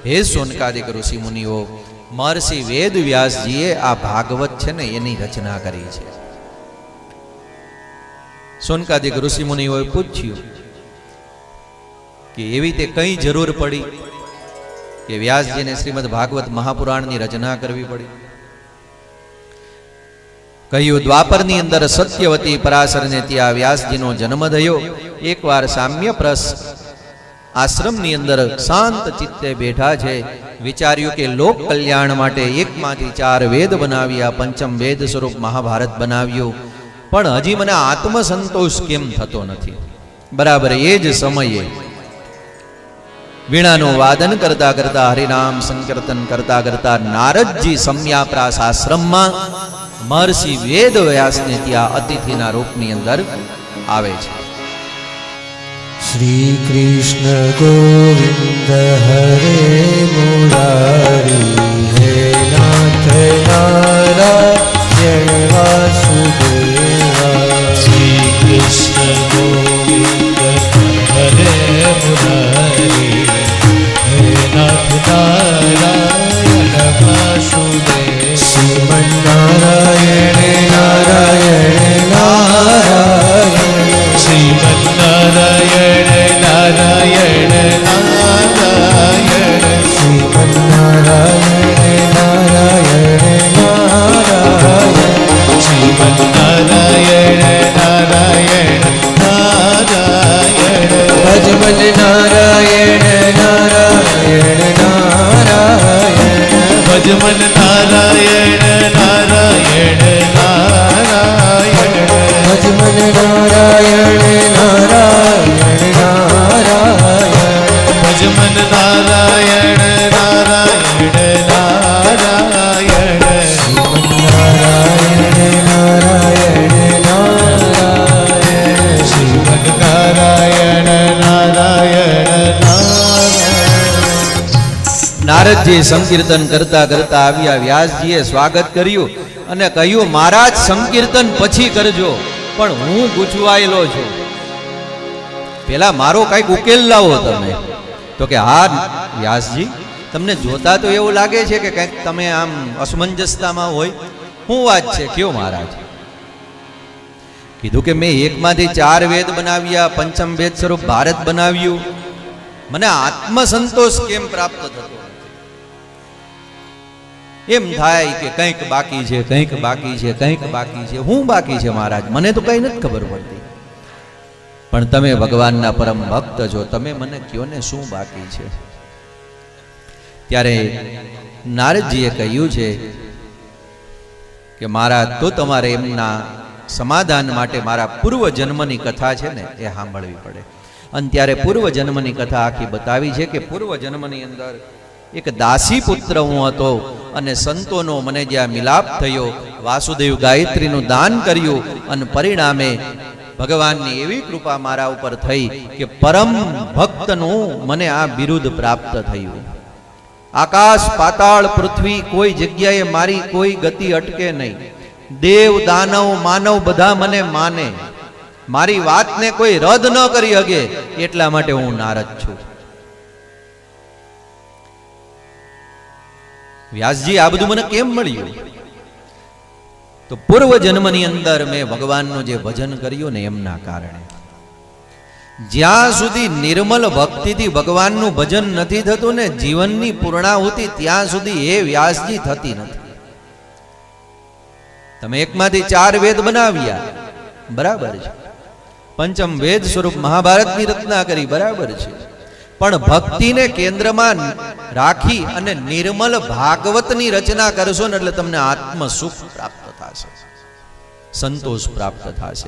હે સોનકાદિક ઋષિ મુનિઓ, મહર્ષિ વેદ વ્યાસજીએ આ ભાગવત છે ને એની રચના કરી છે. સોનકાદિક ઋષિ મુનિઓએ પૂછ્યું કે એવી તે કઈ જરૂર પડી કે વ્યાસજીને શ્રીમદ ભાગવત મહાપુરાણની રચના કરવી પડી? કહ્યું, દ્વાપરની અંદર સત્યવતી પરાશરને ત્યાં વ્યાસજીનો જન્મ થયો. એકવાર સામ્યપ્રસ આશ્રમની અંદર શાંત ચિત્તે બેઠા છે. વિચાર્યું કે લોક કલ્યાણ માટે એકમાંથી 4 વેદ બનાવ્યા, પંચમ વેદ સ્વરૂપ મહાભારત બનાવ્યું, પણ હજી મને આત્મસંતોષ કેમ થતો નથી. બરાબર એ જ સમયે વીણાનું વાદન કરતા કરતા, હરિનામ સંકીર્તન કરતા કરતા નારદજી સમ્યાપ્રાસ આશ્રમમાં મહર્ષિ વેદ વ્યાસને ત્યાં અતિથિના રૂપની અંદર આવે છે. શ્રી કૃષ્ણ ગોવિંદ હરે મુરારી, હે નાથ નારાયણ વાસુદેવા. શ્રી કૃષ્ણ ગોવિંદ હરે મુરારી, હે નાથ નારાયણ વાસુદેવા. શ્રીમન નારાયણ નારાયણ નારાયણ, શ્રીમન નારાયણ નારાયણ નારાયણ, શ્રીમન નારાયણ નારાયણ નારાયણ, શ્રીમન નારાયણ નારાયણ નારાયણ. ભજમન નારાયણ નારાયણ નારાયણ, ભજમન નારાયણ નારાયણ નારાયણ, ભજમન નારાયણ નારાયણ નારાયણ, ભજમન નારાયણ નારાયણ નારાયણ, શ્રીમન નારાયણ નારાયણ નારાયણ, શ્રીમન નારાયણ નારાયણ નારાયણ. નારદજી સંકીર્તન કરતા કરતા આવ્યા. વ્યાસજીએ સ્વાગત કર્યું અને કહ્યું, મહારાજ સંકીર્તન પછી કરજો, પણ હું ગૂંચવાયેલો છું. પેલા મારો કઈક ઉકેલ લાવો તમે. તો કે હા વ્યાસજી, તમને જોતા તો એવું લાગે છે કે કંઈક તમે આમ અસમંજસતામાં હોય. શું વાત છે, કયો મહારાજ? કીધું કે મેં એકમાંથી 4 વેદ બનાવ્યા, પંચમ વેદ સ્વરૂપ ભારત બનાવ્યું, મને આત્મસંતોષ કેમ પ્રાપ્ત થતો? એમ થાય કે કંઈક બાકી છે, કંઈક બાકી છે, કંઈક બાકી છે. હું બાકી છે મહારાજ? મને તો કઈ નથી ખબર પડતી. પણ તમે ભગવાનના પરમ ભક્ત છો, તમે મને કયો ને શું બાકી છે? ત્યારે નારદજીએ કહ્યું છે કે મહારાજ, તો તમારે એમના સમાધાન માટે મારા પૂર્વ જન્મની કથા છે ને એ સાંભળવી પડે. અને ત્યારે પૂર્વ જન્મની કથા આખી બતાવી છે કે પૂર્વ જન્મની અંદર એક દાસી પુત્ર હું હતો અને સંતોનો મને જ્યાં મિલાપ થયો, વાસુદેવ ગાયત્રીનું દાન કર્યું અને પરિણામે ભગવાનની એવી કૃપા મારા ઉપર થઈ કે પરમ ભક્તનું મને આ બિરુદ પ્રાપ્ત થયું. આકાશ પાતાળ પૃથ્વી કોઈ જગ્યાએ મારી કોઈ ગતિ અટકે નહીં. દેવ દાનવ માનવ બધા મને માને. મારી વાતને કોઈ રદ ન કરી શકે, એટલા માટે હું નારદ છું. વ્યાસજી, આ બધું મને કેમ મળ્યું? તો પૂર્વ જન્મની અંદર મેં ભગવાનનું જે ભજન કર્યું ને એમના કારણે. જ્યાં સુધી નિર્મલ ભક્તિથી ભગવાનનું ભજન નથી થતું ને જીવનની પૂર્ણાહુતિ, ત્યાં સુધી એ વ્યાસજી થતી નથી. તમે એકમાંથી 4 વેદ બનાવ્યા, બરાબર છે. પંચમ વેદ સ્વરૂપ મહાભારતની રચના કરી, બરાબર છે. પણ ભક્તિને કેન્દ્રમાં રાખી અને નિર્મલ ભાગવતની રચના કરશો ને એટલે તમને આત્મ સુખ પ્રાપ્ત થશે, સંતોષ પ્રાપ્ત થશે.